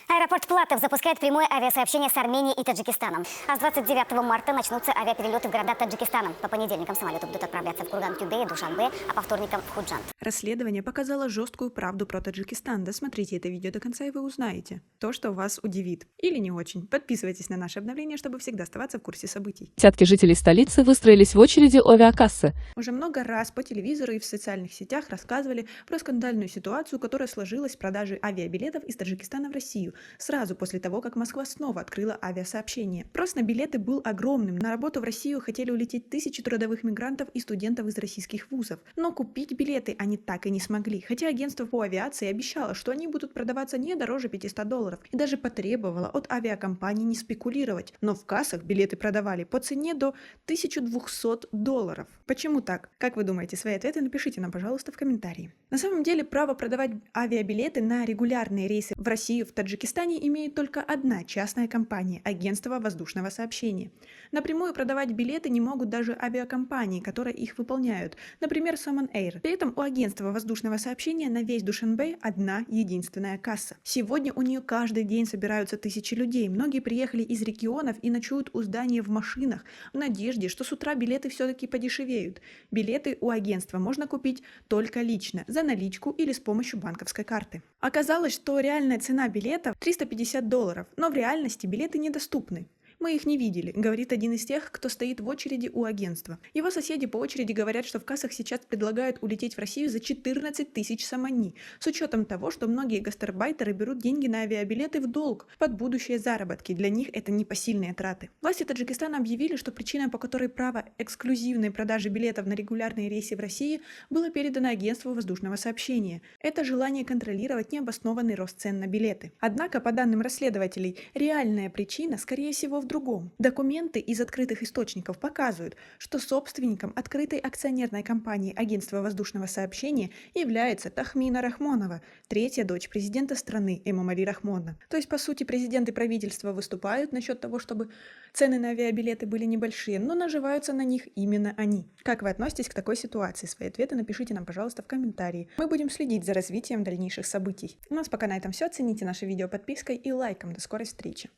Аэропорт Платов запускает прямое авиасообщение с Арменией и Таджикистаном. А с 29 марта начнутся авиаперелеты в города Таджикистана. По понедельникам самолеты будут отправляться в Курган-Кюбе и Душанбе, а по вторникам в Худжанд. Расследование показало жесткую правду про Таджикистан. Досмотрите это видео до конца, и вы узнаете то, что вас удивит. Или не очень. Подписывайтесь на наши обновления, чтобы всегда оставаться в курсе событий. Десятки жителей столицы выстроились в очереди у авиакассы. Уже много раз по телевизору и в социальных сетях рассказывали про скандальную ситуацию, которая сложилась с продажей авиабилетов из Таджикистана в Россию, сразу после того, как Москва снова открыла авиасообщение. Спрос на билеты был огромным. На работу в Россию хотели улететь тысячи трудовых мигрантов и студентов из российских вузов. Но купить билеты они так и не смогли, хотя агентство по авиации обещало, что они будут продаваться не дороже $500, и даже потребовало от авиакомпаний не спекулировать. Но в кассах билеты продавали по цене до $1200. Почему так? Как вы думаете? Свои ответы напишите нам, пожалуйста, в комментарии. На самом деле, право продавать авиабилеты на регулярные рейсы в Россию в Таджикистане имеет только одна частная компания – Агентство воздушного сообщения. Напрямую продавать билеты не могут даже авиакомпании, которые их выполняют, например, Saman Air. При этом у Агентства воздушного сообщения на весь Душанбе одна единственная касса. Сегодня у нее каждый день собираются тысячи людей. Многие приехали из регионов и ночуют у здания в машинах в надежде, что с утра билеты все-таки подешевеют. Билеты у агентства можно купить только лично, за наличку или с помощью банковской карты. Оказалось, что реальная цена билетов $350, но в реальности билеты недоступны. Мы их не видели, говорит один из тех, кто стоит в очереди у агентства. Его соседи по очереди говорят, что в кассах сейчас предлагают улететь в Россию за 14 тысяч самани, с учетом того, что многие гастарбайтеры берут деньги на авиабилеты в долг под будущие заработки. Для них это непосильные траты. Власти Таджикистана объявили, что причиной, по которой право эксклюзивной продажи билетов на регулярные рейсы в России было передано агентству воздушного сообщения. Это желание контролировать необоснованный рост цен на билеты. Однако, по данным расследователей, реальная причина, скорее всего, в другом. Документы из открытых источников показывают, что собственником открытой акционерной компании Агентства воздушного сообщения является Тахмина Рахмонова, третья дочь президента страны Эмомали Рахмона. То есть, по сути, президент и правительство выступают насчет того, чтобы цены на авиабилеты были небольшие, но наживаются на них именно они. Как вы относитесь к такой ситуации? Свои ответы напишите нам, пожалуйста, в комментарии. Мы будем следить за развитием дальнейших событий. У нас пока на этом все. Оцените наше видео подпиской и лайком. До скорой встречи!